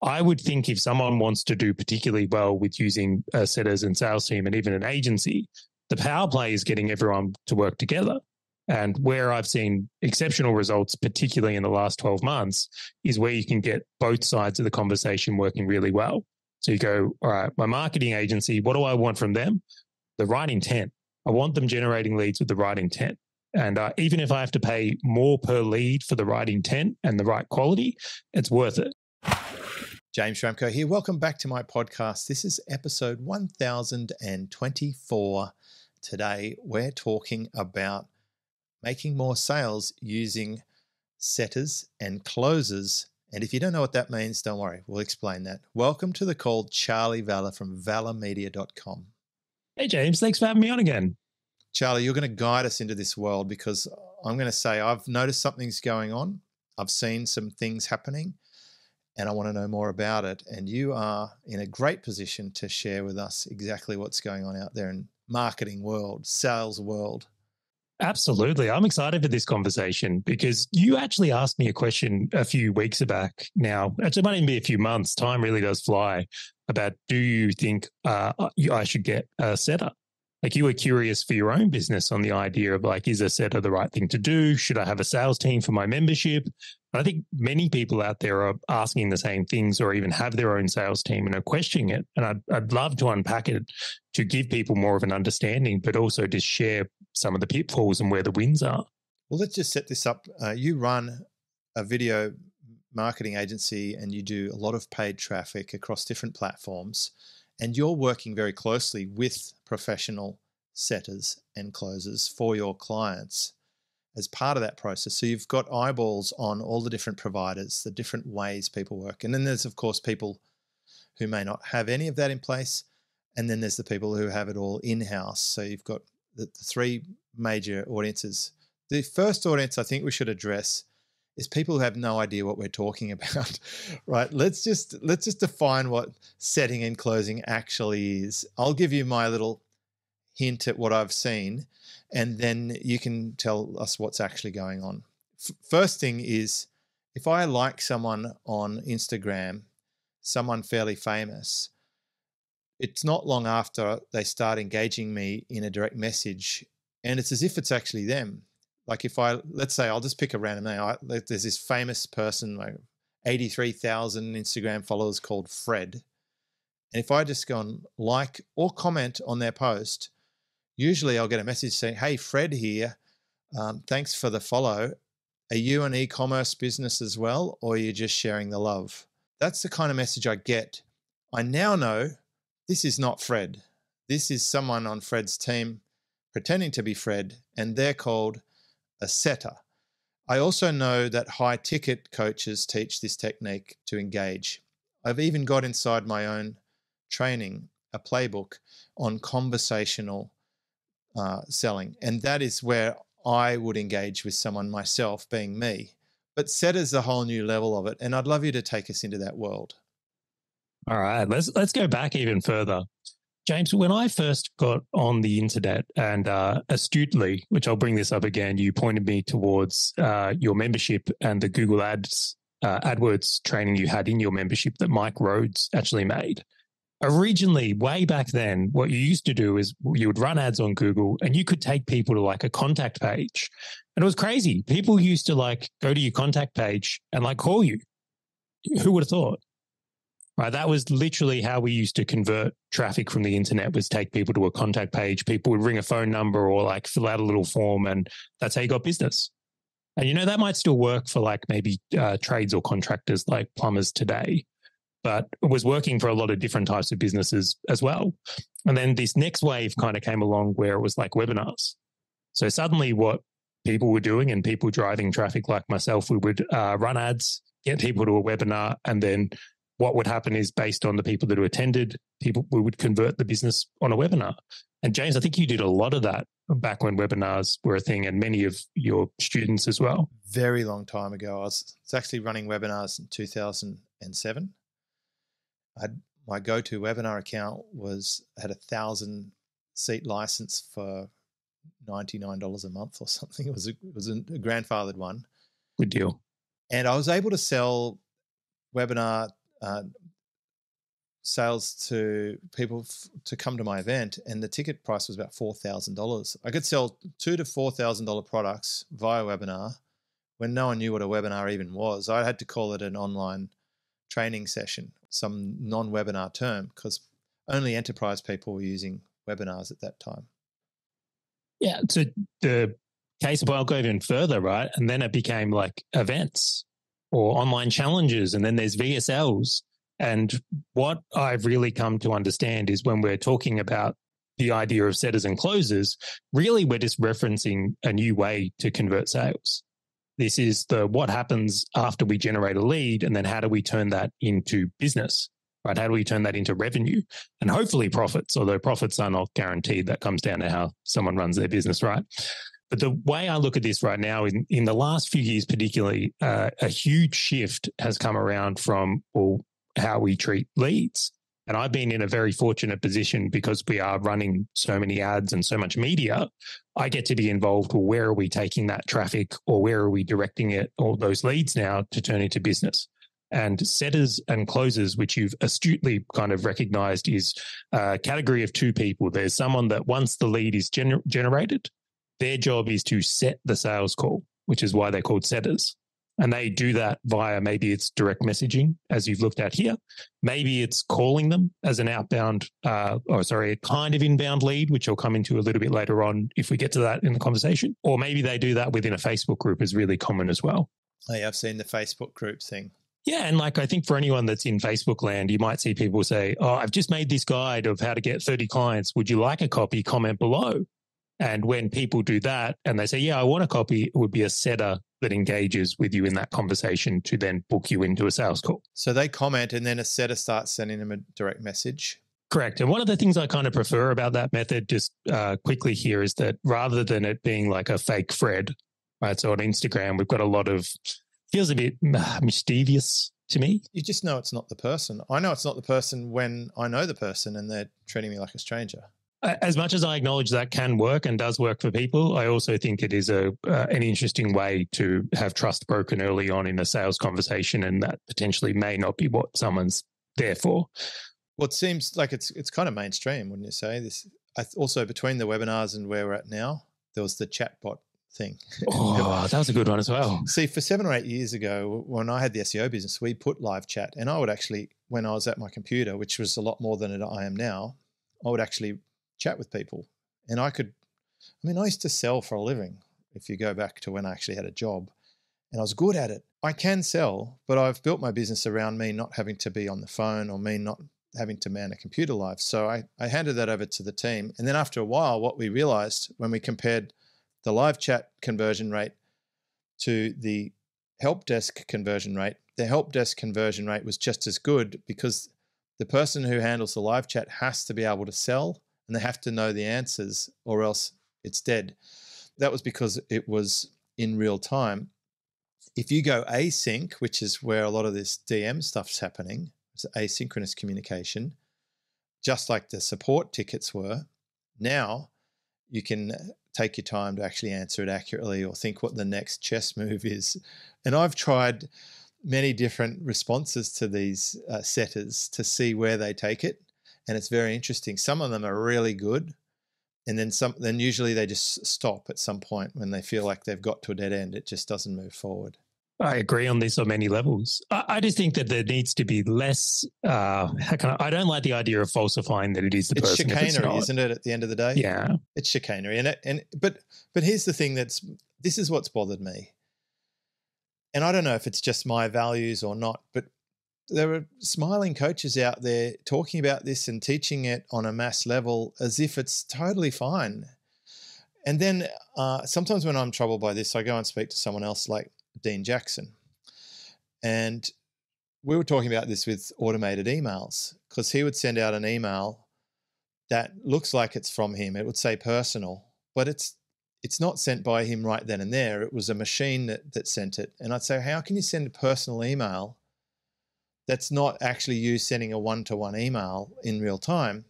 I would think if someone wants to do particularly well with using setters and sales team and even an agency, the power play is getting everyone to work together. And where I've seen exceptional results, particularly in the last 12 months, is where you can get both sides of the conversation working really well. So you go, all right, my marketing agency, what do I want from them? The right intent. I want them generating leads with the right intent. And even if I have to pay more per lead for the right intent and the right quality, it's worth it. James Schramko here. Welcome back to my podcast. This is episode 1024. Today, we're talking about making more sales using setters and closers. And if you don't know what that means, don't worry, we'll explain that. Welcome to the call, Charley Valher from valhermedia.com. Hey, James, thanks for having me on again. Charley, you're going to guide us into this world because I'm going to say I've noticed something's going on. I've seen some things happening and I want to know more about it. And you are in a great position to share with us exactly what's going on out there in marketing world, sales world. Absolutely. I'm excited for this conversation because you actually asked me a question a few weeks back now. Actually, it might even be a few months. Time really does fly. About do you think I should get a setter? Like you were curious for your own business on the idea of like, is a setter the right thing to do? Should I have a sales team for my membership? I think many people out there are asking the same things or even have their own sales team and are questioning it. And I'd love to unpack it to give people more of an understanding, but also to share some of the pitfalls and where the wins are. Well, let's just set this up. You run a video marketing agency and you do a lot of paid traffic across different platforms, and you're working very closely with professional setters and closers for your clients as part of that process. So you've got eyeballs on all the different providers, the different ways people work. And then there's, of course, people who may not have any of that in place. And then there's the people who have it all in-house. So you've got the three major audiences. The first audience I think we should address is people who have no idea what we're talking about, right? Let's just define what setting and closing actually is. I'll give you my little hint at what I've seen, and then you can tell us what's actually going on. First thing is, if I like someone on Instagram, someone fairly famous, it's not long after they start engaging me in a direct message, and it's as if it's actually them. Like let's say, I'll just pick a random name. There's this famous person, like 83,000 Instagram followers called Fred. And if I just go and like or comment on their post, usually I'll get a message saying, hey, Fred here, thanks for the follow. Are you an e-commerce business as well, or are you just sharing the love? That's the kind of message I get. I now know this is not Fred. This is someone on Fred's team pretending to be Fred, and they're called a setter. I also know that high ticket coaches teach this technique to engage. I've even got inside my own training a playbook on conversational selling. And that is where I would engage with someone myself, being me. But setter's a whole new level of it. And I'd love you to take us into that world. All right, let's go back even further. James, when I first got on the internet and astutely, which I'll bring this up again, you pointed me towards your membership and the Google AdWords training you had in your membership that Mike Rhodes actually made. Originally, way back then, what you used to do is you would run ads on Google and you could take people to like a contact page. And it was crazy. People used to like go to your contact page and like call you. Who would have thought? Right, that was literally how we used to convert traffic from the internet, was take people to a contact page. People would ring a phone number or like fill out a little form, and that's how you got business. And, that might still work for like maybe trades or contractors like plumbers today, but it was working for a lot of different types of businesses as well. And then this next wave kind of came along where it was like webinars. So suddenly what people were doing, and people driving traffic like myself, we would run ads, get people to a webinar, and then what would happen is, based on the people that attended, we would convert the business on a webinar. And James, I think you did a lot of that back when webinars were a thing, and many of your students as well. Very long time ago. I was actually running webinars in 2007. My go-to webinar account had 1,000 seat license for $99 a month or something. It was a grandfathered one. Good deal. And I was able to sell webinar sales to people to come to my event, and the ticket price was about $4,000. I could sell $2,000 to $4,000 products via webinar when no one knew what a webinar even was. I had to call it an online training session, some non-webinar term, because only enterprise people were using webinars at that time. Yeah, so the case of, I'll go even further, right? And then it became like events or online challenges, and then there's VSLs. And what I've really come to understand is when we're talking about the idea of setters and closers, really we're just referencing a new way to convert sales. This is the what happens after we generate a lead, and then how do we turn that into business, right? How do we turn that into revenue and hopefully profits, although profits are not guaranteed. That comes down to how someone runs their business, right? But the way I look at this right now, in the last few years particularly, a huge shift has come around from, well, how we treat leads. And I've been in a very fortunate position because we are running so many ads and so much media. I get to be involved. Well, where are we taking that traffic, or where are we directing it, all those leads now to turn into business? And setters and closers, which you've astutely kind of recognized, is a category of two people. There's someone that once the lead is generated, their job is to set the sales call, which is why they're called setters. And they do that via, maybe it's direct messaging, as you've looked at here. Maybe it's calling them as an outbound, a kind of inbound lead, which I'll come into a little bit later on if we get to that in the conversation. Or maybe they do that within a Facebook group, is really common as well. Oh, yeah, I've seen the Facebook group thing. Yeah, and like I think for anyone that's in Facebook land, you might see people say, oh, I've just made this guide of how to get 30 clients. Would you like a copy? Comment below. And when people do that and they say, yeah, I want a copy, it would be a setter that engages with you in that conversation to then book you into a sales call. So they comment and then a setter starts sending them a direct message. Correct. And one of the things I kind of prefer about that method, just quickly here, is that rather than it being like a fake thread, right? So on Instagram, we've got a lot of, feels a bit mischievous to me. You just know it's not the person. I know it's not the person when I know the person and they're treating me like a stranger. As much as I acknowledge that can work and does work for people, I also think it is an interesting way to have trust broken early on in a sales conversation, and that potentially may not be what someone's there for. Well, it seems like it's kind of mainstream, wouldn't you say? This also, between the webinars and where we're at now, there was the chatbot thing. Oh, that was a good one as well. See, for 7 or 8 years ago, when I had the SEO business, we put live chat, and I would actually, when I was at my computer, which was a lot more than I am now, I would actually chat with people. And I used to sell for a living, if you go back to when I actually had a job, and I was good at it. I can sell, but I've built my business around me not having to be on the phone or me not having to man a computer live. So I handed that over to the team. And then after a while, what we realized when we compared the live chat conversion rate to the help desk conversion rate, the help desk conversion rate was just as good, because the person who handles the live chat has to be able to sell and they have to know the answers, or else it's dead. That was because it was in real time. If you go async, which is where a lot of this DM stuff's happening, it's asynchronous communication, just like the support tickets were, now you can take your time to actually answer it accurately or think what the next chess move is. And I've tried many different responses to these setters to see where they take it. And it's very interesting. Some of them are really good. And then usually they just stop at some point when they feel like they've got to a dead end. It just doesn't move forward. I agree on this on many levels. I just think that there needs to be less, I don't like the idea of falsifying that it is the person. It's chicanery, isn't it, at the end of the day? Yeah. It's chicanery. But here's the thing, this is what's bothered me. And I don't know if it's just my values or not, but there are smiling coaches out there talking about this and teaching it on a mass level as if it's totally fine. And then sometimes when I'm troubled by this, I go and speak to someone else like Dean Jackson. And we were talking about this with automated emails, because he would send out an email that looks like it's from him. It would say personal, but it's not sent by him right then and there. It was a machine that sent it. And I'd say, how can you send a personal email that's not actually you sending a one-to-one email in real time?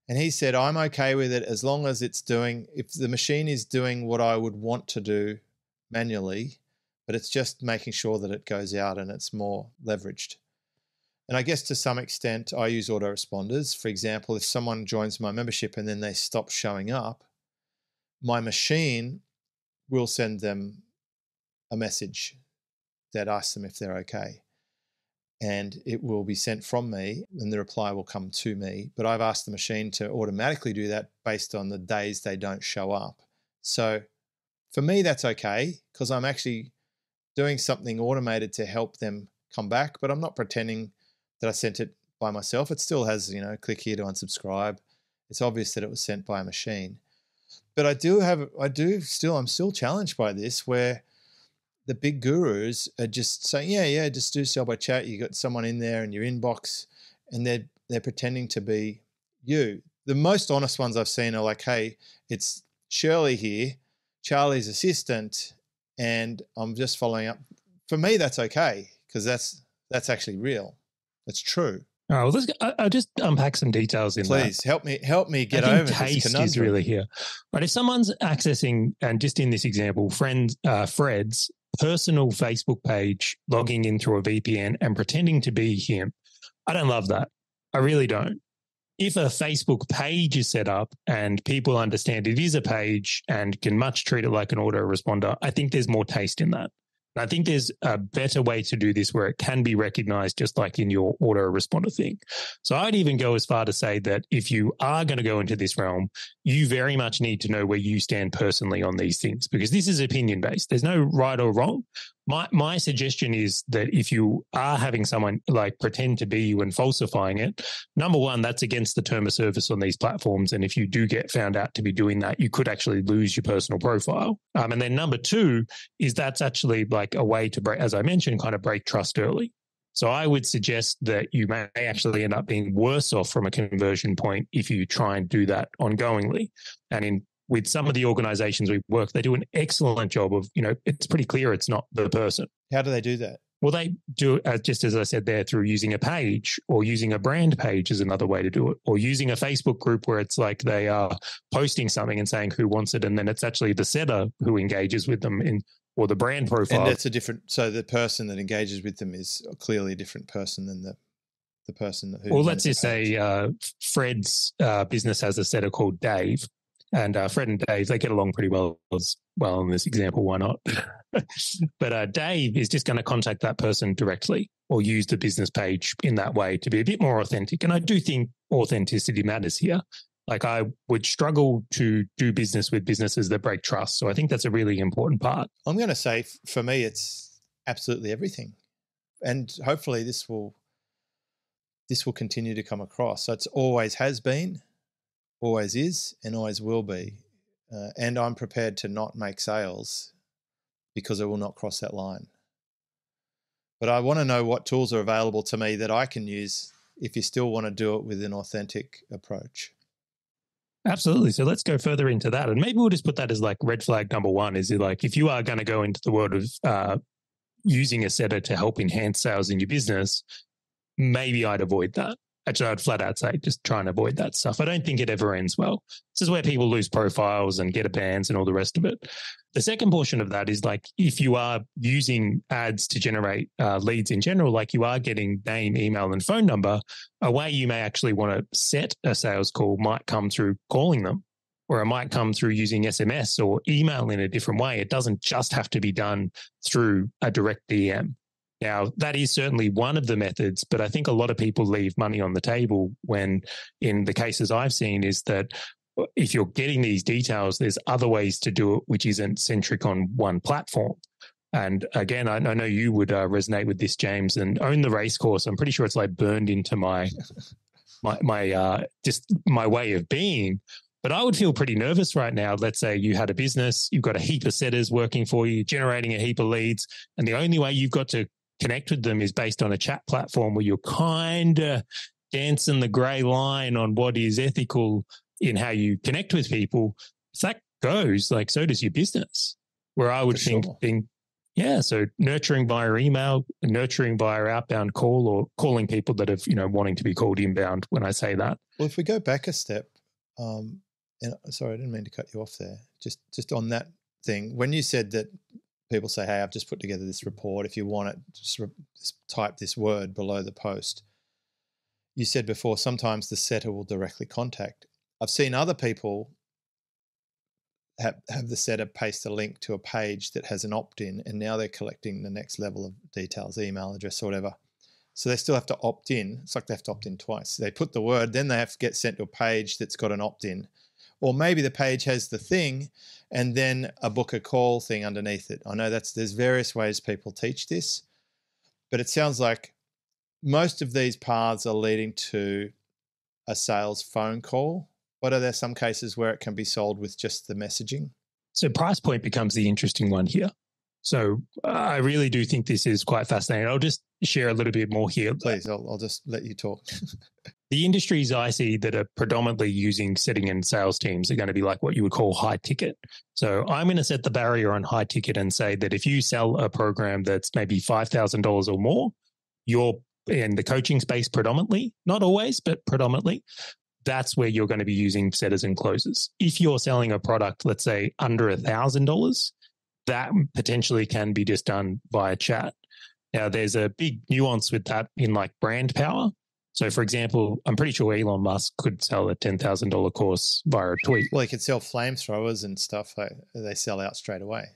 And he said, I'm okay with it as long as if the machine is doing what I would want to do manually, but it's just making sure that it goes out and it's more leveraged. And I guess to some extent, I use autoresponders. For example, if someone joins my membership and then they stop showing up, my machine will send them a message that asks them if they're okay. And it will be sent from me and the reply will come to me. But I've asked the machine to automatically do that based on the days they don't show up. So for me, that's okay because I'm actually doing something automated to help them come back, but I'm not pretending that I sent it by myself. It still has, click here to unsubscribe. It's obvious that it was sent by a machine. But I'm still challenged by this where the big gurus are just saying, yeah, just do sell by chat. You got someone in there in your inbox and they're pretending to be you. The most honest ones I've seen are like, hey, it's Shirley here, Charley's assistant, and I'm just following up. For me, that's okay because that's actually real. It's true. All right, well, I'll just unpack some details in Please, that. help me get over this taste conundrum. is really here. But if someone's accessing, and just in this example, Fred's personal Facebook page, logging in through a VPN and pretending to be him, I don't love that. I really don't. If a Facebook page is set up and people understand it is a page and can much treat it like an autoresponder, I think there's more taste in that. I think there's a better way to do this where it can be recognized just like in your autoresponder thing. So I'd even go as far to say that if you are going to go into this realm, you very much need to know where you stand personally on these things because this is opinion-based. There's no right or wrong. My suggestion is that if you are having someone like pretend to be you and falsifying it, number one, that's against the term of service on these platforms. And if you do get found out to be doing that, you could actually lose your personal profile. And then number two is that's actually like a way to break, as I mentioned, kind of break trust early. So I would suggest that you may actually end up being worse off from a conversion point if you try and do that ongoingly. And with some of the organizations we work, they do an excellent job of, it's pretty clear it's not the person. How do they do that? Well, they do it, just as I said there, through using a page or using a brand page is another way to do it, or using a Facebook group where it's like they are posting something and saying who wants it, and then it's actually the setter who engages with them or the brand profile. And that's so the person that engages with them is clearly a different person than the person who. Well, let's just say Fred's business has a setter called Dave. And Fred and Dave, they get along pretty well as well in this example. Why not? But Dave is just going to contact that person directly or use the business page in that way to be a bit more authentic. And I do think authenticity matters here. Like I would struggle to do business with businesses that break trust. So I think that's a really important part. I'm going to say for me, it's absolutely everything. And hopefully this will continue to come across. So it's always has been, always is, and always will be. And I'm prepared to not make sales because I will not cross that line. But I want to know what tools are available to me that I can use if you still want to do it with an authentic approach. Absolutely. So let's go further into that. And maybe we'll just put that as like red flag number one is like if you are going to go into the world of using a setter to help enhance sales in your business, maybe I'd avoid that. Actually, I'd flat out say just try and avoid that stuff. I don't think it ever ends well. This is where people lose profiles and get bans and all the rest of it. The second portion of that is like if you are using ads to generate leads in general, like you are getting name, email, and phone number, a way you may actually want to set a sales call might come through calling them, or it might come through using SMS or email in a different way. It doesn't just have to be done through a direct DM. Now, that is certainly one of the methods, but I think a lot of people leave money on the table when, in the cases I've seen, is that if you're getting these details, there's other ways to do it, which isn't centric on one platform. And again, I know you would resonate with this, James, and own the race course. I'm pretty sure it's like burned into my just my way of being. But I would feel pretty nervous right now. Let's say you had a business, you've got a heap of setters working for you, generating a heap of leads, and the only way you've got to connect with them is based on a chat platform where you're kind of dancing the grey line on what is ethical in how you connect with people. If that goes, like, so does your business. Where I would think, so nurturing via email, nurturing via outbound call, or calling people that have, wanting to be called inbound when I say that. Well, if we go back a step, and sorry, I didn't mean to cut you off there. Just on that thing, when you said that people say, hey, I've just put together this report. If you want it, just type this word below the post. you said before, sometimes the setter will directly contact. I've seen other people have the setter paste a link to a page that has an opt-in, and now they're collecting the next level of details, email address or whatever. So they still have to opt in. It's like they have to opt in twice. They put the word, then they have to get sent to a page that's got an opt-in. Or maybe the page has the thing and then a book a call thing underneath it. I know there's various ways people teach this, but it sounds like most of these paths are leading to a sales phone call. But are there some cases where it can be sold with just the messaging? So price point becomes the interesting one here. So I really do think this is quite fascinating. I'll just share a little bit more here. Please, I'll just let you talk. The industries I see that are predominantly using setting and sales teams are going to be like what you would call high ticket. So I'm going to set the barrier on high ticket and say that if you sell a program that's maybe $5,000 or more, you're in the coaching space predominantly, not always, but predominantly, that's where you're going to be using setters and closers. If you're selling a product, let's say under $1,000, that potentially can be just done via chat. Now, there's a big nuance with that in like brand power. So, for example, I'm pretty sure Elon Musk could sell a $10,000 course via a tweet. Well, he could sell flamethrowers and stuff. They sell out straight away.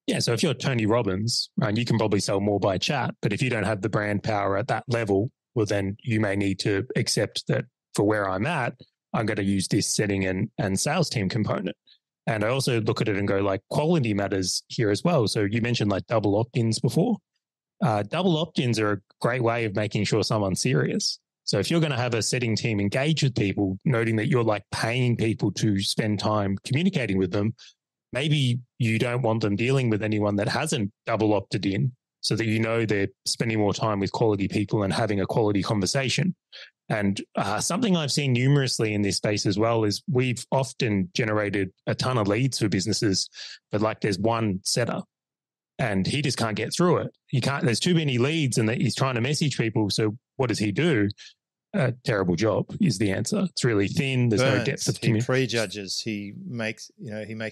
Yeah, so if you're Tony Robbins, right, you can probably sell more by chat. But if you don't have the brand power at that level, well, then you may need to accept that for where I'm at, I'm going to use this setting and sales team component. And I also look at it and go like quality matters here as well. So you mentioned like double opt-ins before. Double opt-ins are a great way of making sure someone's serious. So if you're going to have a setting team engage with people, noting that you're like paying people to spend time communicating with them, maybe you don't want them dealing with anyone that hasn't double opted in, so that you know they're spending more time with quality people and having a quality conversation. And something I've seen numerously in this space as well is we've often generated a ton of leads for businesses, but like there's one setter and he just can't get through it. There's too many leads and he's trying to message people. So what does he do? A terrible job is the answer. It's really thin. There's no depth of communication. He prejudges. He makes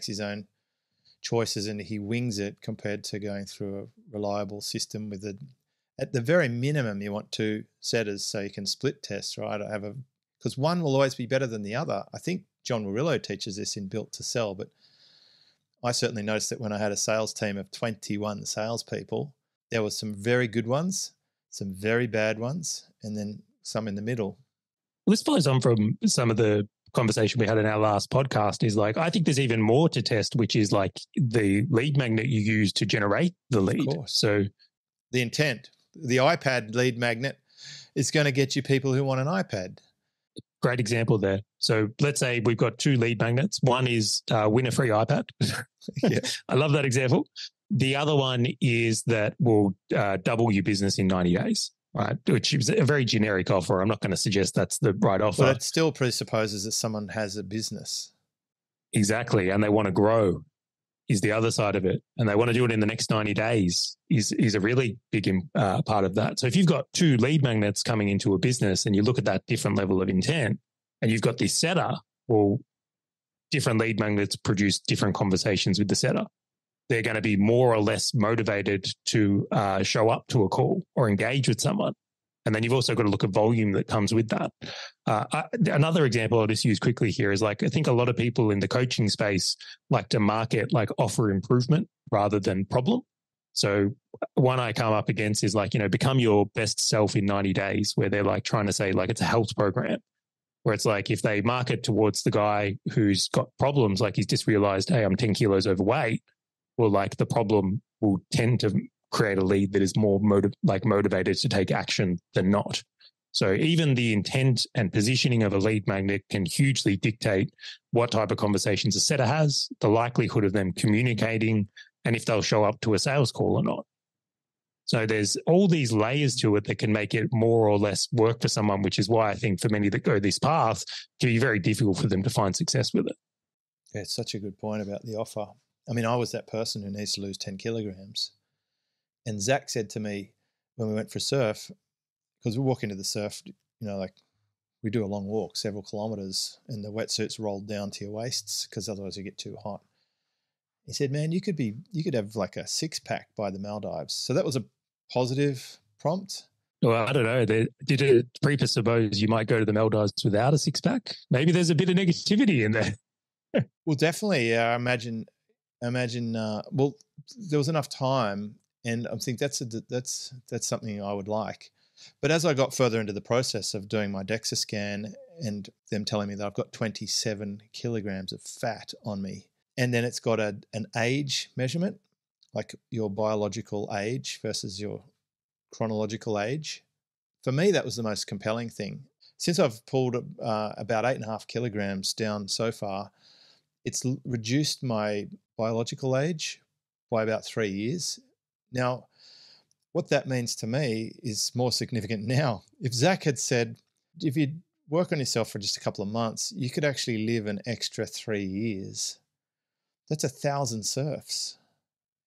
his own choices and he wings it compared to going through a reliable system with at the very minimum, you want two setters so you can split test, right? Because one will always be better than the other. I think John Murillo teaches this in Built to Sell, but I certainly noticed that when I had a sales team of 21 salespeople, there were some very good ones, some very bad ones, and then some in the middle. Well, this follows on from some of the conversation we had in our last podcast is like, I think there's even more to test, which is like the lead magnet you use to generate the lead. Of course. So the intent, the iPad lead magnet is going to get you people who want an iPad. Great example there. So let's say we've got two lead magnets. One is win a free iPad. Yeah. I love that example. The other one is that will double your business in 90 days, right? Which is a very generic offer. I'm not going to suggest that's the right offer. But it still presupposes that someone has a business. Exactly. And they want to grow is the other side of it. And they want to do it in the next 90 days is a really big part of that. So if you've got two lead magnets coming into a business and you look at that different level of intent and you've got this setter, well, different lead magnets produce different conversations with the setter. They're going to be more or less motivated to show up to a call or engage with someone. And then you've also got to look at volume that comes with that. Another example I'll just use quickly here is like, I think a lot of people in the coaching space like to market like offer improvement rather than problem. So one I come up against is like, become your best self in 90 days, where they're like trying to say like it's a health program, where it's like if they market towards the guy who's got problems, like he's just realized, hey, I'm 10 kilos overweight. Well, like the problem will tend to create a lead that is more motivated to take action than not. So even the intent and positioning of a lead magnet can hugely dictate what type of conversations a setter has, the likelihood of them communicating, and if they'll show up to a sales call or not. So there's all these layers to it that can make it more or less work for someone, which is why I think for many that go this path, it can be very difficult for them to find success with it. Yeah, it's such a good point about the offer. I mean, I was that person who needs to lose 10 kilograms. And Zach said to me when we went for a surf, because we walk into the surf, like we do a long walk, several kilometers, and the wetsuit's rolled down to your waists because otherwise you get too hot. He said, man, you could have like a 6-pack by the Maldives. So that was a positive prompt. Well, I don't know. Did it presuppose you might go to the Maldives without a six pack? Maybe there's a bit of negativity in there. Well, definitely. I imagine. Well, there was enough time, and I think that's something I would like. But as I got further into the process of doing my DEXA scan and them telling me that I've got 27 kilograms of fat on me, and then it's got an age measurement, like your biological age versus your chronological age. For me, that was the most compelling thing. Since I've pulled about 8.5 kilograms down so far, it's reduced my biological age by about 3 years. Now, what that means to me is more significant now. If Zach had said, if you work on yourself for just a couple of months, you could actually live an extra 3 years. That's 1,000 surfs.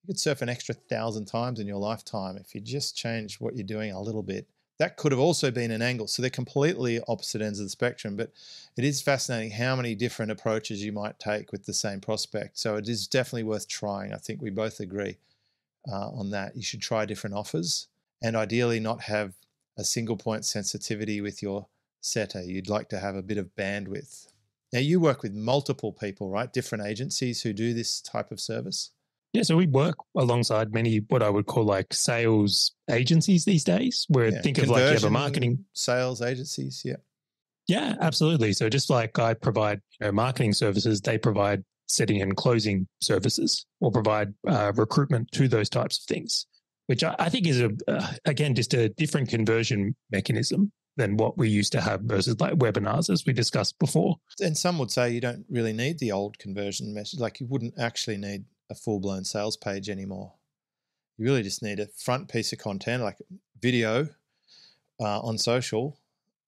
You could surf an extra 1,000 times in your lifetime if you just change what you're doing a little bit. That could have also been an angle. So they're completely opposite ends of the spectrum, but it is fascinating how many different approaches you might take with the same prospect. So it is definitely worth trying. I think we both agree on that. You should try different offers and ideally not have a single point sensitivity with your setter. You'd like to have a bit of bandwidth. Now you work with multiple people, right? Different agencies who do this type of service. Yeah, so we work alongside many what I would call like sales agencies these days, where think of like you have a marketing sales agencies. Yeah. Yeah, absolutely. So just like I provide marketing services, they provide setting and closing services or provide recruitment to those types of things, which I think is, again, just a different conversion mechanism than what we used to have versus like webinars, as we discussed before. And some would say you don't really need the old conversion message. Like you wouldn't actually need a full-blown sales page anymore. You really just need a front piece of content like video on social,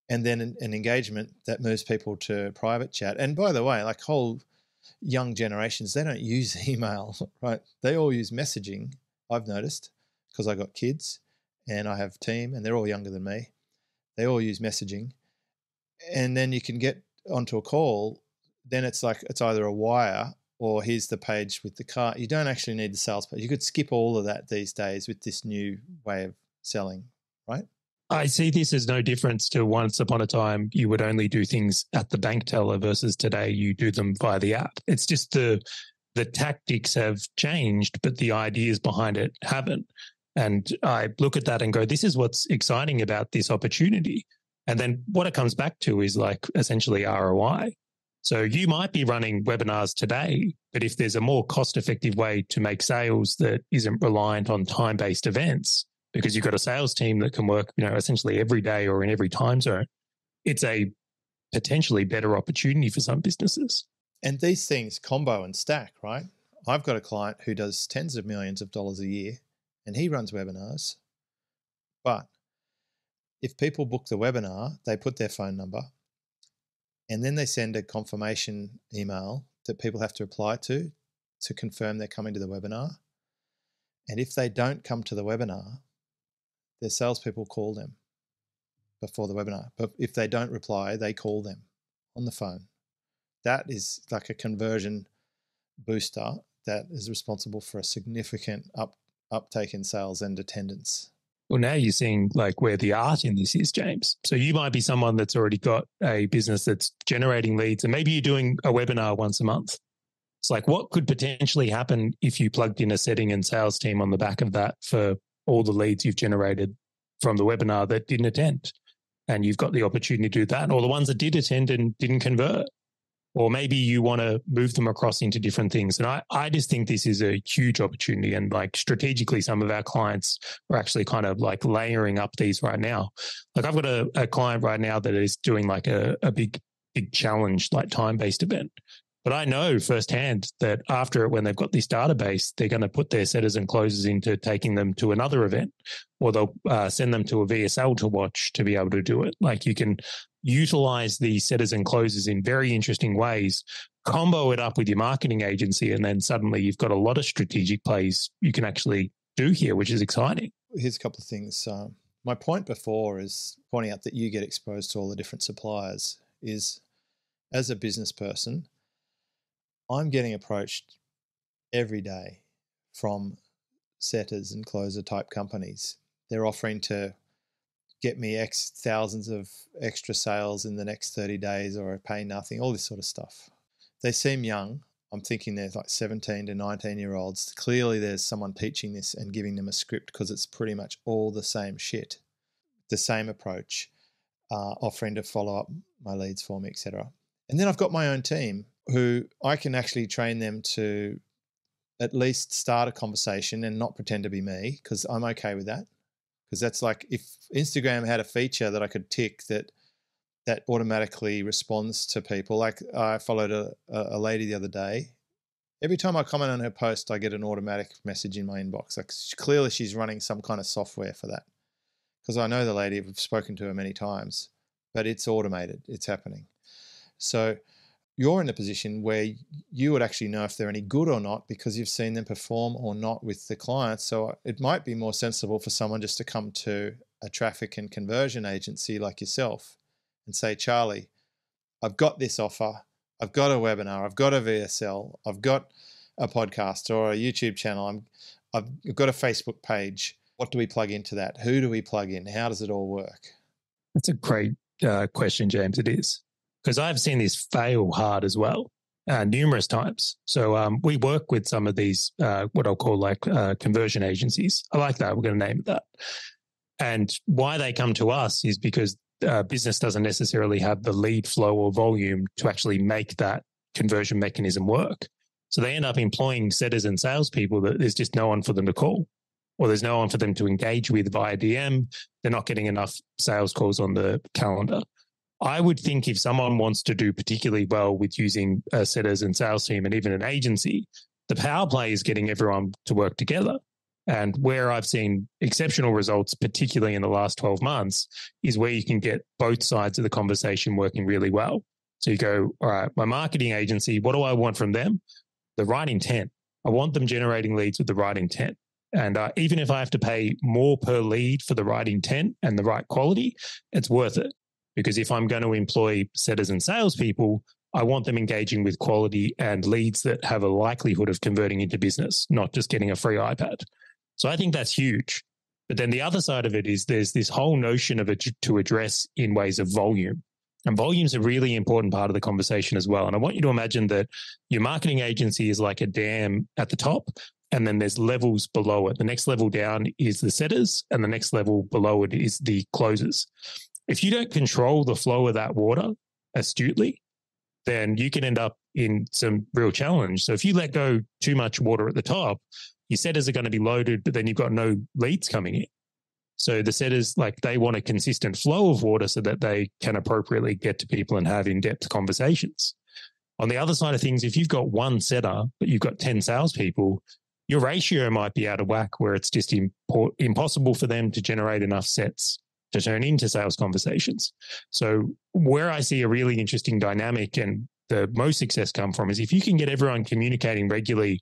and then an engagement that moves people to private chat. And by the way, like whole young generations, they don't use email, right? They all use messaging, I've noticed, because I got kids and I have a team and they're all younger than me. They all use messaging. And then you can get onto a call, then it's like it's either a wire or here's the page with the cart. You don't actually need the sales page. You could skip all of that these days with this new way of selling, right? I see this as no difference to once upon a time you would only do things at the bank teller versus today you do them via the app. It's just the tactics have changed, but the ideas behind it haven't. And I look at that and go, this is what's exciting about this opportunity. And then what it comes back to is like essentially ROI. So you might be running webinars today, but if there's a more cost-effective way to make sales that isn't reliant on time-based events, because you've got a sales team that can work, essentially every day or in every time zone, it's a potentially better opportunity for some businesses. And these things combo and stack, right? I've got a client who does tens of millions of dollars a year and he runs webinars. But if people book the webinar, they put their phone number and then they send a confirmation email that people have to reply to confirm they're coming to the webinar. And if they don't come to the webinar, their salespeople call them before the webinar. But if they don't reply, they call them on the phone. That is like a conversion booster that is responsible for a significant uptake in sales and attendance. Well, now you're seeing like where the art in this is, James. So you might be someone that's already got a business that's generating leads and maybe you're doing a webinar once a month. It's like what could potentially happen if you plugged in a setting and sales team on the back of that for all the leads you've generated from the webinar that didn't attend, and you've got the opportunity to do that, or the ones that did attend and didn't convert, or maybe you want to move them across into different things. And I just think this is a huge opportunity, and like strategically, some of our clients are actually kind of like layering up these right now. Like I've got a client right now that is doing like a big challenge, like time-based event. But I know firsthand that after it, when they've got this database, they're going to put their setters and closers into taking them to another event, or they'll send them to a VSL to watch to be able to do it. Like you can utilize these setters and closers in very interesting ways, combo it up with your marketing agency, and then suddenly you've got a lot of strategic plays you can actually do here, which is exciting. Here's a couple of things. My point before is pointing out that you get exposed to all the different suppliers is, as a business person, I'm getting approached every day from setters and closer type companies. They're offering to get me X thousands of extra sales in the next 30 days or pay nothing, all this sort of stuff. They seem young. I'm thinking there's like 17 to 19-year-olds. Clearly there's someone teaching this and giving them a script because it's pretty much all the same shit, the same approach, offering to follow up my leads for me, etc. And then I've got my own team who I can actually train them to at least start a conversation and not pretend to be me, because I'm okay with that. Because that's like, if Instagram had a feature that I could tick that automatically responds to people. Like I followed a lady the other day. Every time I comment on her post, I get an automatic message in my inbox. Like clearly she's running some kind of software for that. Because I know the lady, I've spoken to her many times, but it's automated. It's happening. So you're in a position where you would actually know if they're any good or not because you've seen them perform or not with the clients. So it might be more sensible for someone just to come to a traffic and conversion agency like yourself and say, Charley, I've got this offer. I've got a webinar. I've got a VSL. I've got a podcast or a YouTube channel. I've got a Facebook page. What do we plug into that? Who do we plug in? How does it all work? That's a great question, James. It is. Because I've seen this fail hard as well, numerous times. So we work with some of these, what I'll call like conversion agencies. I like that. We're going to name it that. And why they come to us is because business doesn't necessarily have the lead flow or volume to actually make that conversion mechanism work. So they end up employing setters and salespeople that there's just no one for them to call, or there's no one for them to engage with via DM. They're not getting enough sales calls on the calendar. I would think if someone wants to do particularly well with using a setters and sales team and even an agency, the power play is getting everyone to work together. And where I've seen exceptional results, particularly in the last 12 months, is where you can get both sides of the conversation working really well. So you go, all right, my marketing agency, what do I want from them? The right intent. I want them generating leads with the right intent. And even if I have to pay more per lead for the right intent and the right quality, it's worth it. Because if I'm going to employ setters and salespeople, I want them engaging with quality and leads that have a likelihood of converting into business, not just getting a free iPad. So I think that's huge. But then the other side of it is there's this whole notion of it to address in ways of volume. And volume is a really important part of the conversation as well. And I want you to imagine that your marketing agency is like a dam at the top, and then there's levels below it. The next level down is the setters, and the next level below it is the closers. If you don't control the flow of that water astutely, then you can end up in some real challenge. So if you let go too much water at the top, your setters are going to be loaded, but then you've got no leads coming in. So the setters, like, they want a consistent flow of water so that they can appropriately get to people and have in-depth conversations. On the other side of things, if you've got one setter, but you've got 10 salespeople, your ratio might be out of whack where it's just impossible for them to generate enough sets to turn into sales conversations. So where I see a really interesting dynamic and the most success come from is if you can get everyone communicating regularly,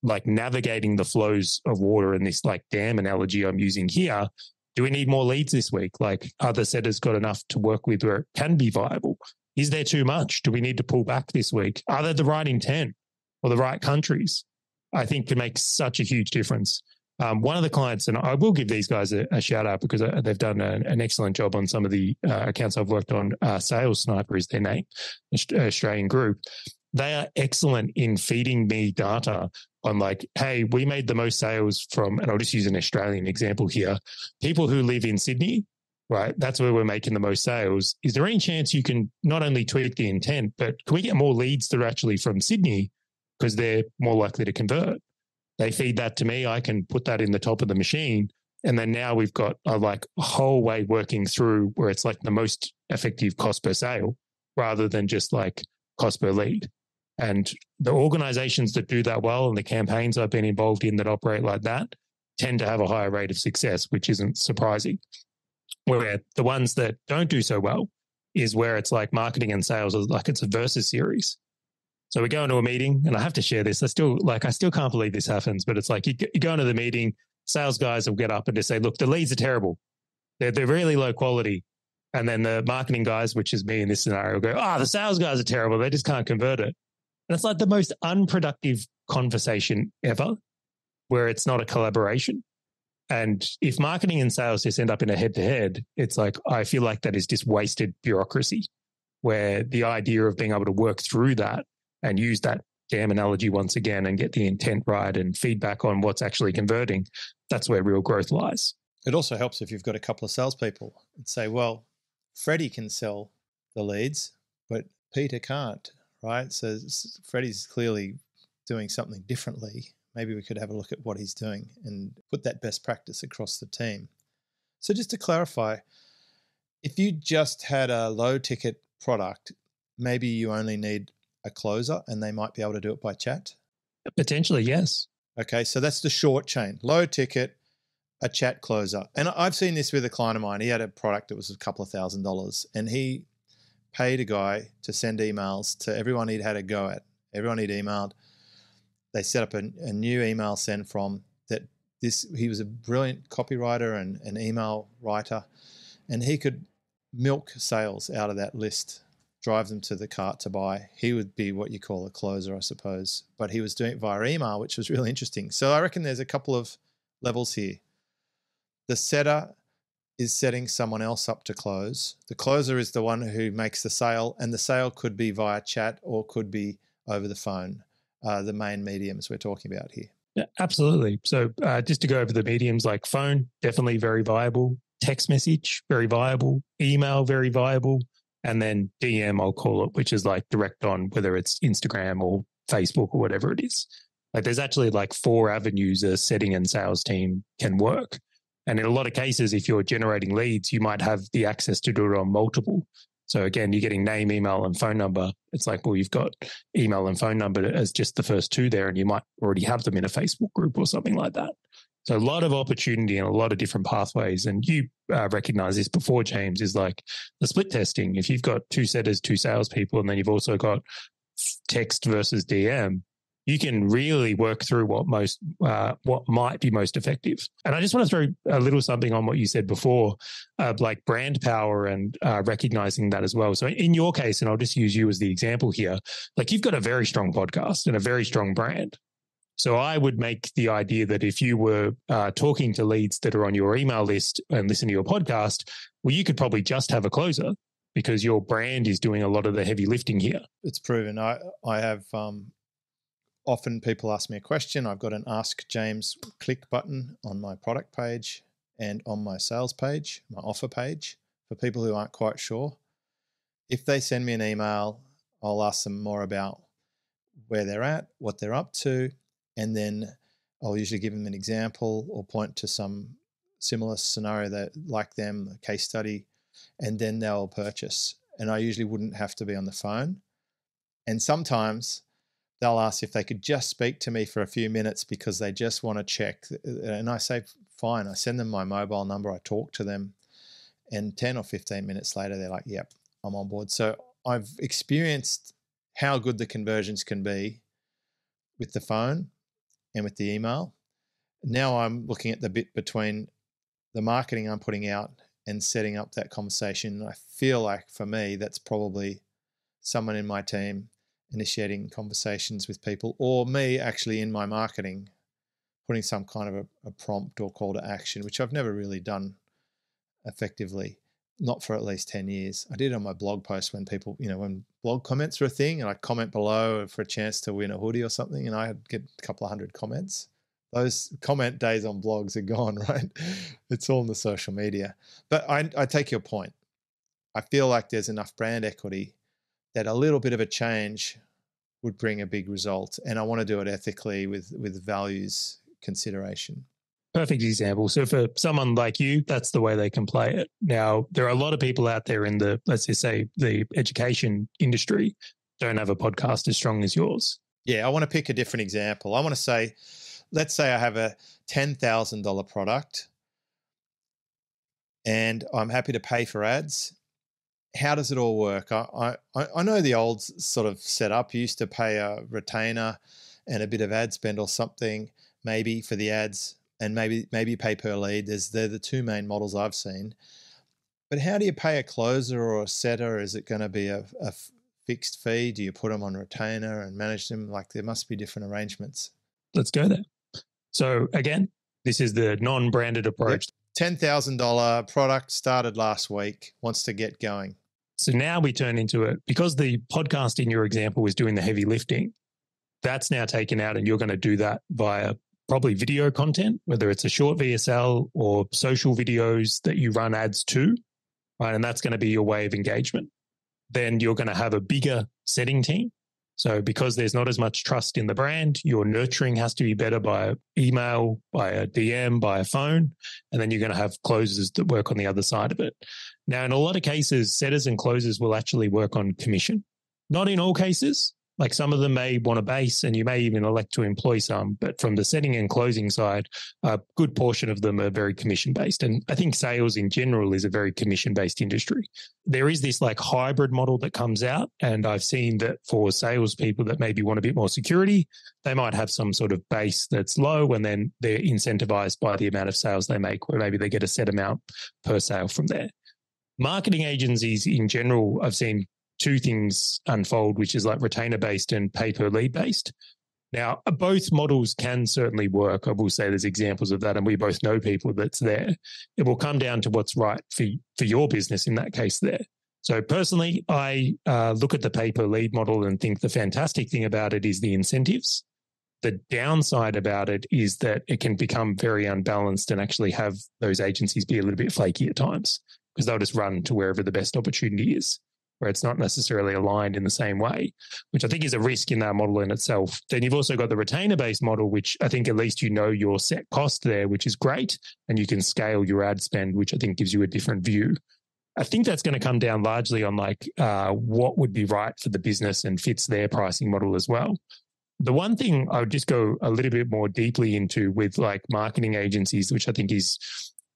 like navigating the flows of water in this like dam analogy I'm using here. Do we need more leads this week? Like, are the setters got enough to work with where it can be viable? Is there too much? Do we need to pull back this week? Are there the right intent or the right countries? I think can make such a huge difference. One of the clients, and I will give these guys a shout out because they've done an excellent job on some of the accounts I've worked on. Sales Sniper is their name, Australian group. They are excellent in feeding me data on like, hey, we made the most sales from, and I'll just use an Australian example here, people who live in Sydney, right? That's where we're making the most sales. Is there any chance you can not only tweak the intent, but can we get more leads that are actually from Sydney because they're more likely to convert? They feed that to me. I can put that in the top of the machine. And then now we've got a whole way working through where it's like the most effective cost per sale rather than just like cost per lead. And the organizations that do that well and the campaigns I've been involved in that operate like that tend to have a higher rate of success, which isn't surprising. Where the ones that don't do so well is where it's like marketing and sales, like it's a versus series. So we go into a meeting, and I have to share this. I still can't believe this happens, but it's like you go into the meeting, sales guys will get up and just say, look, the leads are terrible. They're really low quality. And then the marketing guys, which is me in this scenario, go, the sales guys are terrible. They just can't convert it. And it's like the most unproductive conversation ever, where it's not a collaboration. And if marketing and sales just end up in a head-to-head, it's like, I feel like that is just wasted bureaucracy, where the idea of being able to work through that and use that damn analogy once again and get the intent right and feedback on what's actually converting, that's where real growth lies. It also helps if you've got a couple of salespeople and say, well, Freddie can sell the leads, but Peter can't, right? So Freddie's clearly doing something differently. Maybe we could have a look at what he's doing and put that best practice across the team. So just to clarify, if you just had a low ticket product, maybe you only need a closer and they might be able to do it by chat? Potentially, yes. Okay, so that's the short chain. Low ticket, a chat closer. And I've seen this with a client of mine. He had a product that was a couple of $1,000s and he paid a guy to send emails to everyone he'd had a go at, everyone he'd emailed. They set up a new email send from that. He was a brilliant copywriter and an email writer, and he could milk sales out of that list, drive them to the cart to buy. He would be what you call a closer, I suppose, but he was doing it via email, which was really interesting. So I reckon there's a couple of levels here. The setter is setting someone else up to close. The closer is the one who makes the sale, and the sale could be via chat or could be over the phone, the main mediums we're talking about here. Yeah, absolutely. So just to go over the mediums, like phone, definitely very viable. Text message, very viable. Email, very viable. And then DM, I'll call it, which is like direct on, whether it's Instagram or Facebook or whatever it is. Like there's actually like 4 avenues a setting and sales team can work. And in a lot of cases, if you're generating leads, you might have the access to do it on multiple. So again, you're getting name, email, and phone number. It's like, well, you've got email and phone number as just the first 2 there, and you might already have them in a Facebook group or something like that. So a lot of opportunity and a lot of different pathways. And you recognize this before, James, is like the split testing. If you've got 2 setters, 2 salespeople, and then you've also got text versus DM, you can really work through what might be most effective. And I just want to throw a little something on what you said before, like brand power and recognizing that as well. So in your case, and I'll just use you as the example here, like you've got a very strong podcast and a very strong brand. So I would make the idea that if you were talking to leads that are on your email list and listen to your podcast, well, you could probably just have a closer because your brand is doing a lot of the heavy lifting here. It's proven. I have often people ask me a question. I've got an Ask James click button on my product page and on my sales page, my offer page, for people who aren't quite sure. If they send me an email, I'll ask them more about where they're at, what they're up to, and then I'll usually give them an example or point to some similar scenario that like them, a case study, and then they'll purchase. And I usually wouldn't have to be on the phone. And sometimes they'll ask if they could just speak to me for a few minutes because they just want to check. And I say, fine. I send them my mobile number. I talk to them. And 10 or 15 minutes later, they're like, yep, I'm on board. So I've experienced how good the conversions can be with the phone and with the email. Now I'm looking at the bit between the marketing I'm putting out and setting up that conversation. I feel like for me, that's probably someone in my team initiating conversations with people, or me actually in my marketing, putting some kind of a prompt or call to action, which I've never really done effectively, not for at least 10 years. I did it on my blog post when people, when blog comments were a thing, and I comment below for a chance to win a hoodie or something, and I'd get a couple of 100 comments. Those comment days on blogs are gone, right? It's all in the social media. But I take your point. I feel like there's enough brand equity that a little bit of a change would bring a big result. And I want to do it ethically with values consideration. Perfect example. So for someone like you, that's the way they can play it. Now, there are a lot of people out there in the, let's just say, the education industry don't have a podcast as strong as yours. Yeah, I want to pick a different example. I want to say, let's say I have a $10,000 product and I'm happy to pay for ads. How does it all work? I know the old sort of setup. You used to pay a retainer and a bit of ad spend or something, maybe for the ads, and maybe pay per lead. They're the 2 main models I've seen. But how do you pay a closer or a setter? Is it going to be a fixed fee? Do you put them on retainer and manage them? Like there must be different arrangements. Let's go there. So again, This is the non-branded approach. Yep. $10,000 product started last week, wants to get going. So now we turn into it, because the podcast in your example was doing the heavy lifting, that's now taken out, and you're going to do that via probably video content, whether it's a short VSL or social videos that you run ads to, right? And that's going to be your way of engagement. Then you're going to have a bigger setting team. So because there's not as much trust in the brand, your nurturing has to be better by email, by a DM, by a phone, and then you're going to have closers that work on the other side of it. Now, in a lot of cases, setters and closers will actually work on commission. Not in all cases. Like some of them may want a base, and you may even elect to employ some, but from the setting and closing side, a good portion of them are very commission-based. And I think sales in general is a very commission-based industry. There is this like hybrid model that comes out, and I've seen that for salespeople that maybe want a bit more security, they might have some sort of base that's low, and then they're incentivized by the amount of sales they make, where maybe they get a set amount per sale from there. Marketing agencies in general, I've seen two things unfold, which is like retainer-based and pay-per-lead-based. Now, both models can certainly work. I will say there's examples of that, and we both know people that's there. It will come down to what's right for your business in that case there. So personally, I look at the pay-per-lead model and think the fantastic thing about it is the incentives. The downside about it is that it can become very unbalanced and actually have those agencies be a little bit flaky at times, because they'll just run to wherever the best opportunity is, where it's not necessarily aligned in the same way, which I think is a risk in that model in itself. Then you've also got the retainer-based model, which I think at least you know your set cost there, which is great, and you can scale your ad spend, which I think gives you a different view. I think that's going to come down largely on like what would be right for the business and fits their pricing model as well. The one thing I would just go a little bit more deeply into with like marketing agencies, which I think is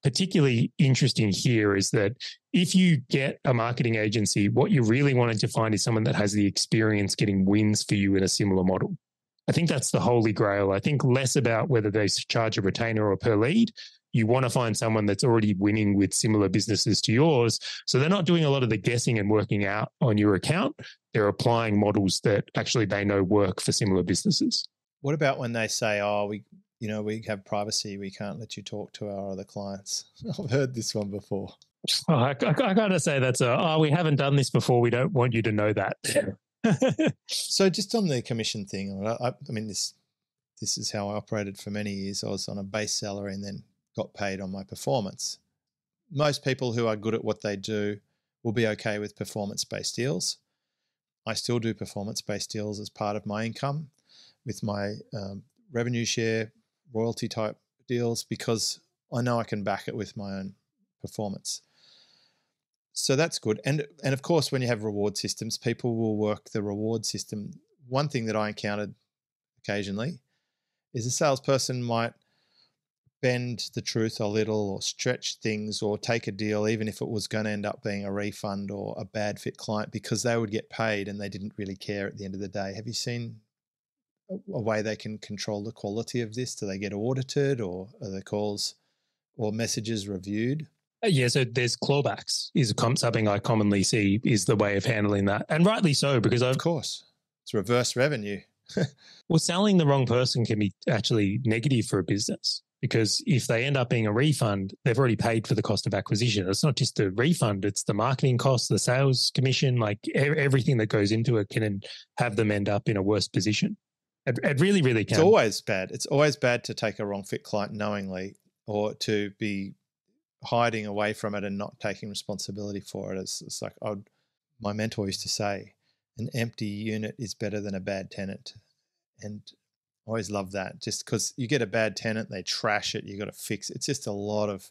particularly interesting here, is that if you get a marketing agency, what you really wanted to find is someone that has the experience getting wins for you in a similar model. I think that's the holy grail. I think less about whether they charge a retainer or per lead. You want to find someone that's already winning with similar businesses to yours. So they're not doing a lot of the guessing and working out on your account. They're applying models that actually they know work for similar businesses. What about when they say, oh, we have privacy, we can't let you talk to our other clients? I've heard this one before. Oh, I got to say that's we haven't done this before. We don't want you to know that. So just on the commission thing, I mean, this is how I operated for many years. I was on a base salary and then got paid on my performance. Most people who are good at what they do will be okay with performance-based deals. I still do performance-based deals as part of my income with my revenue share, royalty type deals, because I know I can back it with my own performance. So that's good. And of course, when you have reward systems, people will work the reward system. One thing that I encountered occasionally is a salesperson might bend the truth a little or stretch things or take a deal, even if it was going to end up being a refund or a bad fit client, because they would get paid and they didn't really care at the end of the day. Have you seen a way they can control the quality of this? Do they get audited, or are the calls or messages reviewed? Yeah, so there's clawbacks is something I commonly see is the way of handling that. And rightly so, because of course, it's reverse revenue. Well, selling the wrong person can be actually negative for a business, because if they end up being a refund, they've already paid for the cost of acquisition. It's not just the refund, it's the marketing costs, the sales commission, like everything that goes into it can have them end up in a worse position. It really, really can. It's always bad. It's always bad to take a wrong fit client knowingly, or to be hiding away from it and not taking responsibility for it. It's like my mentor used to say, an empty unit is better than a bad tenant. And I always love that, just because you get a bad tenant, they trash it, you got to fix it. It's just a lot of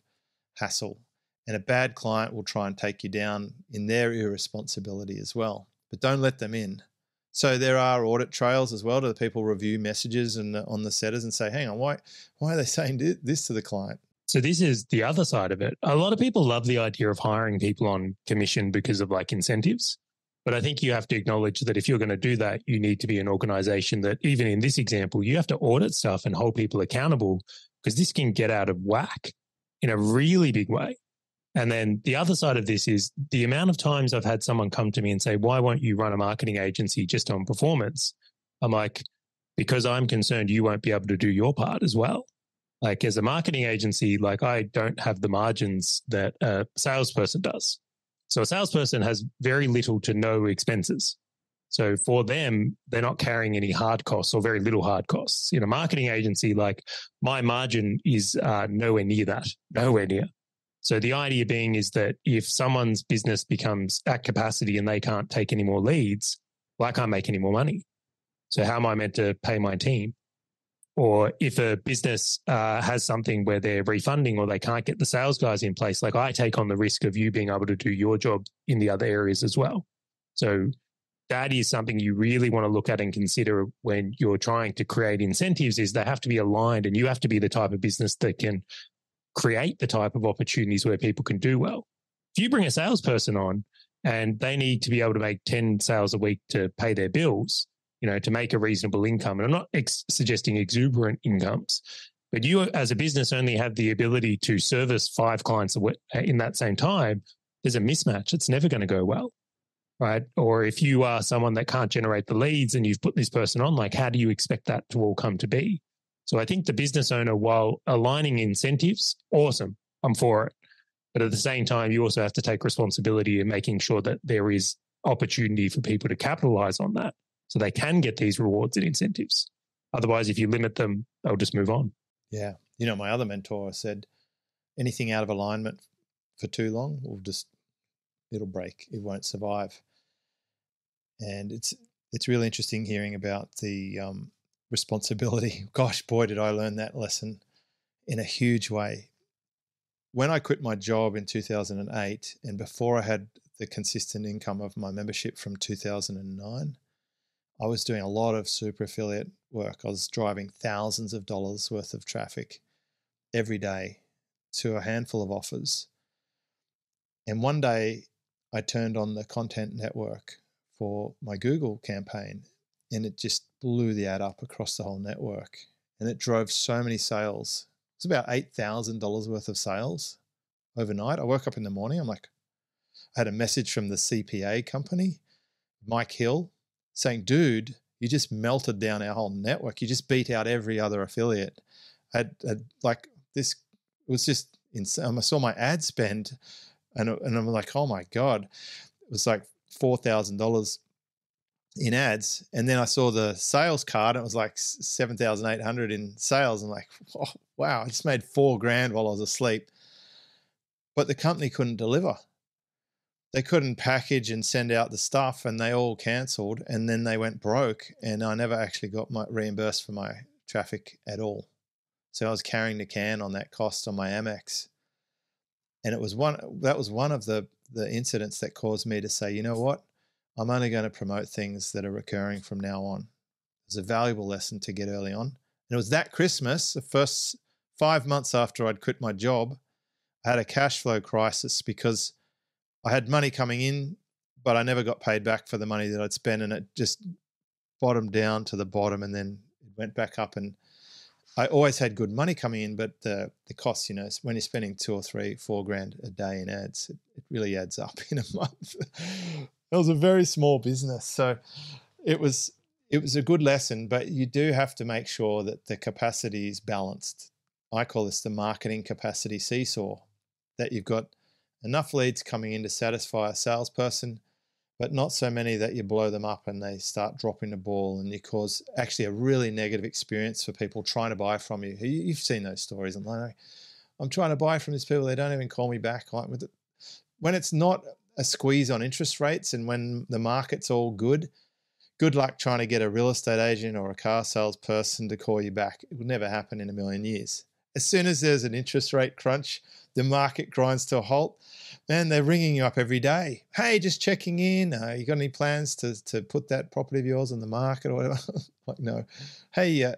hassle. And a bad client will try and take you down in their irresponsibility as well. But don't let them in. So there are audit trails as well. Do the people review messages and on the setters and say, hang on, why are they saying this to the client? So this is the other side of it. A lot of people love the idea of hiring people on commission because of like incentives. But I think you have to acknowledge that if you're going to do that, you need to be an organization that, even in this example, you have to audit stuff and hold people accountable, because this can get out of whack in a really big way. And then the other side of this is the amount of times I've had someone come to me and say, why won't you run a marketing agency just on performance? I'm like, because I'm concerned you won't be able to do your part as well. Like as a marketing agency, like I don't have the margins that a salesperson does. So a salesperson has very little to no expenses. So for them, they're not carrying any hard costs or very little hard costs. In a marketing agency, like my margin is nowhere near that, nowhere near. So the idea being is that if someone's business becomes at capacity and they can't take any more leads, well, I can't make any more money. So how am I meant to pay my team? Or if a business has something where they're refunding or they can't get the sales guys in place, like I take on the risk of you being able to do your job in the other areas as well. So that is something you really want to look at and consider when you're trying to create incentives, is they have to be aligned, and you have to be the type of business that can create the type of opportunities where people can do well. If you bring a salesperson on and they need to be able to make 10 sales a week to pay their bills, to make a reasonable income, and I'm not suggesting exuberant incomes, but you as a business only have the ability to service 5 clients in that same time, there's a mismatch. It's never going to go well. Right. Or if you are someone that can't generate the leads and you've put this person on, like, how do you expect that to all come to be? So I think the business owner, while aligning incentives, awesome, I'm for it. But at the same time, you also have to take responsibility in making sure that there is opportunity for people to capitalize on that so they can get these rewards and incentives. Otherwise, if you limit them, they'll just move on. Yeah. My other mentor said, anything out of alignment for too long it'll break. It won't survive. And it's really interesting hearing about the responsibility. Gosh, boy, did I learn that lesson in a huge way. When I quit my job in 2008, and before I had the consistent income of my membership from 2009, I was doing a lot of super affiliate work. I was driving thousands of dollars worth of traffic every day to a handful of offers. And one day I turned on the content network for my Google campaign, and it just blew the ad up across the whole network. And it drove so many sales. It's about $8,000 worth of sales overnight. I woke up in the morning. I had a message from the CPA company, Mike Hill, saying, dude, you just melted down our whole network. You just beat out every other affiliate. This was just insane. I saw my ad spend and I'm like, oh my God, it was like $4,000 in ads. And then I saw the sales card and it was like 7,800 in sales. I'm like, oh, wow, I just made $4,000 while I was asleep. But the company couldn't deliver. They couldn't package and send out the stuff, and they all cancelled, and then they went broke, and I never actually got reimbursed for my traffic at all. So I was carrying the can on that cost on my Amex. And that was one of the incidents that caused me to say, you know what? I'm only going to promote things that are recurring from now on. It's a valuable lesson to get early on. And it was that Christmas, the first 5 months after I'd quit my job, I had a cash flow crisis because I had money coming in, but I never got paid back for the money that I'd spent, and it just bottomed down to the bottom, and then it went back up. And I always had good money coming in, but the costs, when you're spending $2 or $3, $4,000 a day in ads, it really adds up in a month. It was a very small business, so it was a good lesson. But you do have to make sure that the capacity is balanced. I call this the marketing capacity seesaw. That you've got enough leads coming in to satisfy a salesperson, but not so many that you blow them up and they start dropping the ball and you cause actually a really negative experience for people trying to buy from you. You've seen those stories. I'm like, I'm trying to buy from these people, they don't even call me back. When it's not a squeeze on interest rates and when the market's all good luck trying to get a real estate agent or a car salesperson to call you back. It would never happen in a million years. As soon as there's an interest rate crunch, the market grinds to a halt, and they're ringing you up every day. Hey, just checking in. You got any plans to put that property of yours on the market or whatever? Like, no. Hey,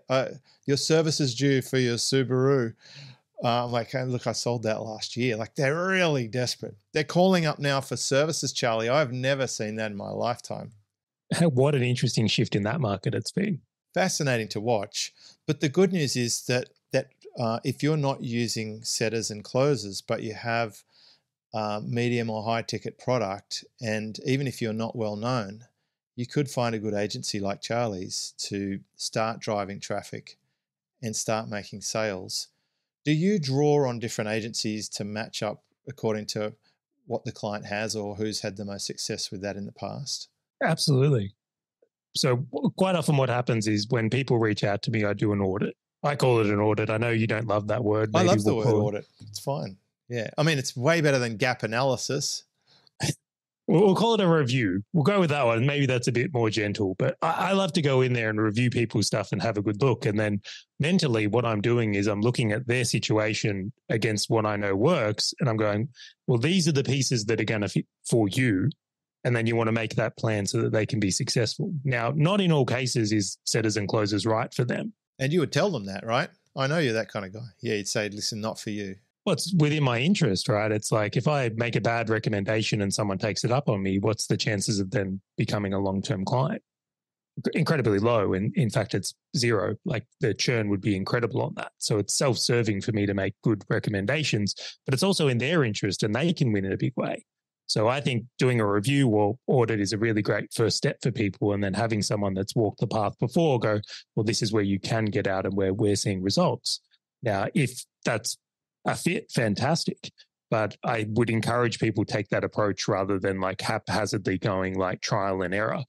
your service is due for your Subaru. I'm like, hey, look, I sold that last year. Like, they're really desperate. They're calling up now for services, Charlie. I've never seen that in my lifetime. What an interesting shift in that market it's been. Fascinating to watch. But the good news is that if you're not using setters and closers, but you have medium or high ticket product, and even if you're not well known, you could find a good agency like Charley's to start driving traffic and start making sales Do you draw on different agencies to match up according to what the client has or who's had the most success with that in the past? Absolutely. So quite often what happens is when people reach out to me, I do an audit. I call it an audit. I know you don't love that word. I Maybe love the we'll word call audit. It's fine. Yeah. I mean, it's way better than gap analysis. We'll call it a review. We'll go with that one. Maybe that's a bit more gentle, but I love to go in there and review people's stuff and have a good look. And then mentally, what I'm doing is I'm looking at their situation against what I know works. And I'm going, well, these are the pieces that are going to fit for you. And then you want to make that plan so that they can be successful. Now, not in all cases is setters and closers right for them. And you would tell them that, right? I know you're that kind of guy. Yeah, you'd say, listen, not for you. Well, it's within my interest, right? It's like if I make a bad recommendation and someone takes it up on me, what's the chances of them becoming a long-term client? Incredibly low. And in fact, it's zero. Like the churn would be incredible on that. So it's self-serving for me to make good recommendations, but it's also in their interest and they can win in a big way. So I think doing a review or audit is a really great first step for people. And then having someone that's walked the path before go, well, this is where you can get out and where we're seeing results. Now, if that's a fit, fantastic. But I would encourage people to take that approach rather than like haphazardly going like trial and error.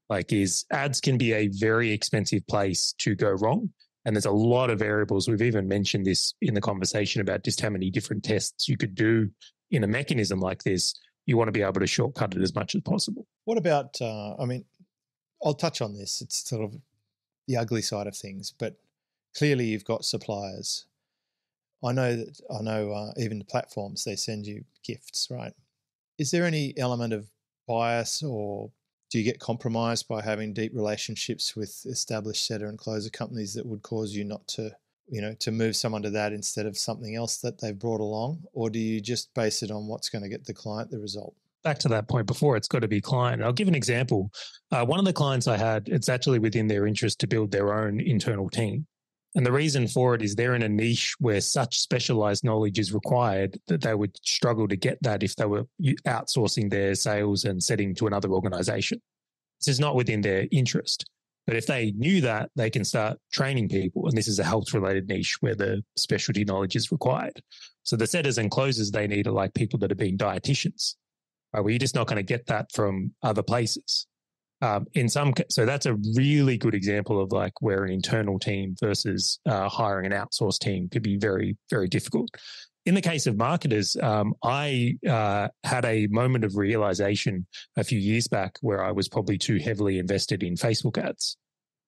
Like ads can be a very expensive place to go wrong. And there's a lot of variables. We've even mentioned this in the conversation about just how many different tests you could do in a mechanism like this. You want to be able to shortcut it as much as possible. What about, I mean, I'll touch on this. It's sort of the ugly side of things, but clearly you've got suppliers. I know even the platforms, they send you gifts, right? Is there any element of bias or do you get compromised by having deep relationships with established setter and closer companies that would cause you not to, to move someone to that instead of something else that they've brought along? Or do you just base it on what's going to get the client the result? Back to that point before, it's got to be client. I'll give an example. One of the clients I had, it's actually within their interest to build their own internal team. And the reason for it is they're in a niche where such specialized knowledge is required that they would struggle to get that if they were outsourcing their sales and setting to another organization. This is not within their interest. But if they knew that, they can start training people. And this is a health-related niche where the specialty knowledge is required. So the setters and closers they need are like people that have been dietitians. Right? Well, you're just not going to get that from other places. So that's a really good example of like where an internal team versus hiring an outsourced team could be very, very difficult. In the case of marketers, I had a moment of realization a few years back where I was probably too heavily invested in Facebook ads.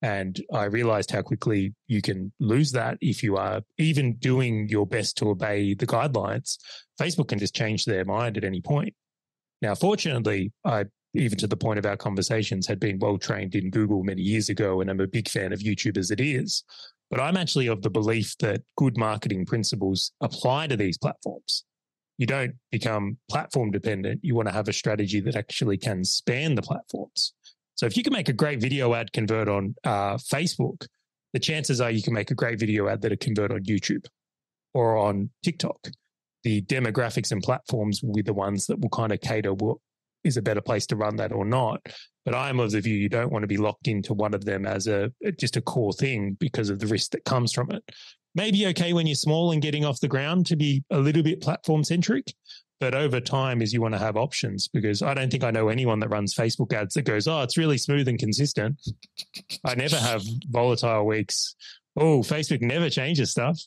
And I realized how quickly you can lose that if you are even doing your best to obey the guidelines. Facebook can just change their mind at any point. Now, fortunately, even to the point of our conversations, had been well-trained in Google many years ago, and I'm a big fan of YouTube as it is. But I'm actually of the belief that good marketing principles apply to these platforms. You don't become platform dependent. You want to have a strategy that actually can span the platforms. So if you can make a great video ad convert on Facebook, the chances are you can make a great video ad that'll convert on YouTube or on TikTok. The demographics and platforms will be the ones that will kind of cater what is a better place to run that or not. But I'm of the view you don't want to be locked into one of them as just a core thing because of the risk that comes from it. Maybe okay when you're small and getting off the ground to be a little bit platform centric, but over time is you want to have options, because I don't think I know anyone that runs Facebook ads that goes, oh, it's really smooth and consistent. I never have volatile weeks. Oh, Facebook never changes stuff.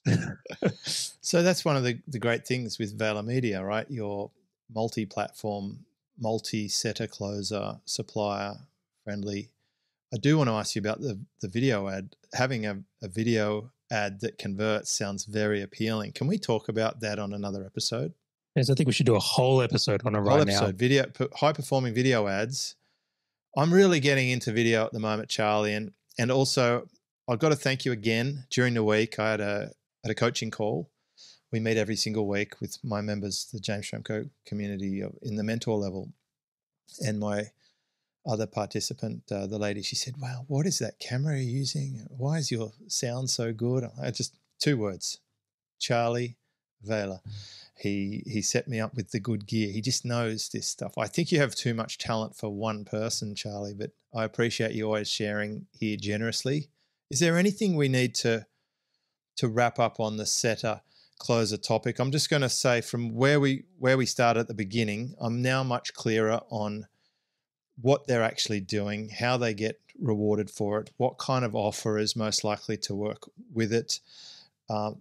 So that's one of the great things with Valher Media, right? Your multi-platform, multi-setter, closer, supplier friendly. I do want to ask you about the video ad. Having a video ad that converts sounds very appealing. Can we talk about that on another episode? Yes, I think we should do a whole episode on it right now. High-performing video ads. I'm really getting into video at the moment, Charlie, and also I've got to thank you again. During the week, I had a coaching call. We meet every single week with my members, the James Schramko community in the mentor level. And my other participant, the lady, she said, wow, what is that camera you're using? Why is your sound so good? I just 2 words, Charley, Valher. He set me up with the good gear. He just knows this stuff. I think you have too much talent for one person, Charley, but I appreciate you always sharing here generously. Is there anything we need to wrap up on the setter close a topic. I'm just going to say from where we started at the beginning, I'm now much clearer on what they're actually doing, how they get rewarded for it, what kind of offer is most likely to work with it,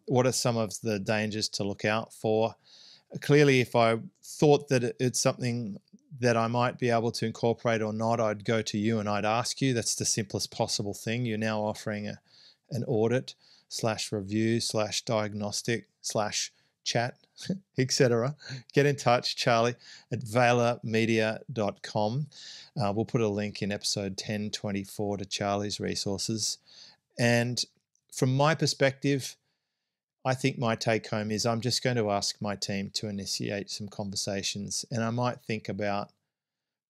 what are some of the dangers to look out for. Clearly, if I thought that it's something that I might be able to incorporate or not, I'd go to you and I'd ask you. That's the simplest possible thing. You're now offering an audit /review /diagnostic /chat, etc. Get in touch, Charley, at valhermedia.com. We'll put a link in episode 1024 to Charley's resources. And from my perspective, I think my take home is I'm just going to ask my team to initiate some conversations, and I might think about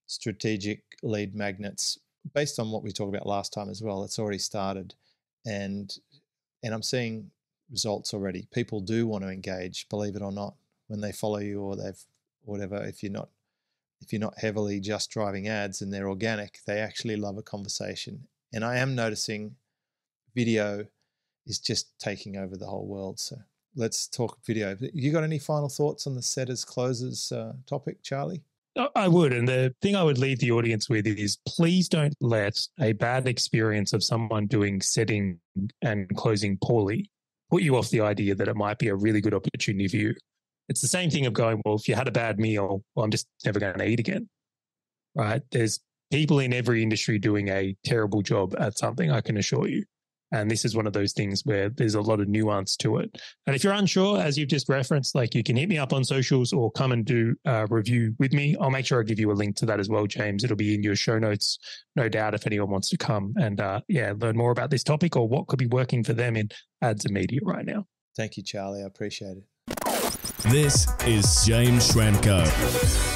strategic lead magnets based on what we talked about last time as well. It's already started, and I'm seeing results already. People do want to engage, believe it or not, when they follow you or they've whatever. If you're not heavily just driving ads and they're organic, they actually love a conversation. And I am noticing video is just taking over the whole world. So let's talk video. You got any final thoughts on the setters closers topic, Charley? I would. And the thing I would leave the audience with is please don't let a bad experience of someone doing setting and closing poorly put you off the idea that it might be a really good opportunity for you. It's the same thing of going, well, if you had a bad meal, well, I'm just never going to eat again, right? There's people in every industry doing a terrible job at something, I can assure you. And this is one of those things where there's a lot of nuance to it. And if you're unsure, as you've just referenced, like you can hit me up on socials or come and do a review with me. I'll make sure I give you a link to that as well, James. It'll be in your show notes, no doubt, if anyone wants to come and learn more about this topic or what could be working for them in ads and media right now. Thank you, Charley. I appreciate it. This is James Schramko.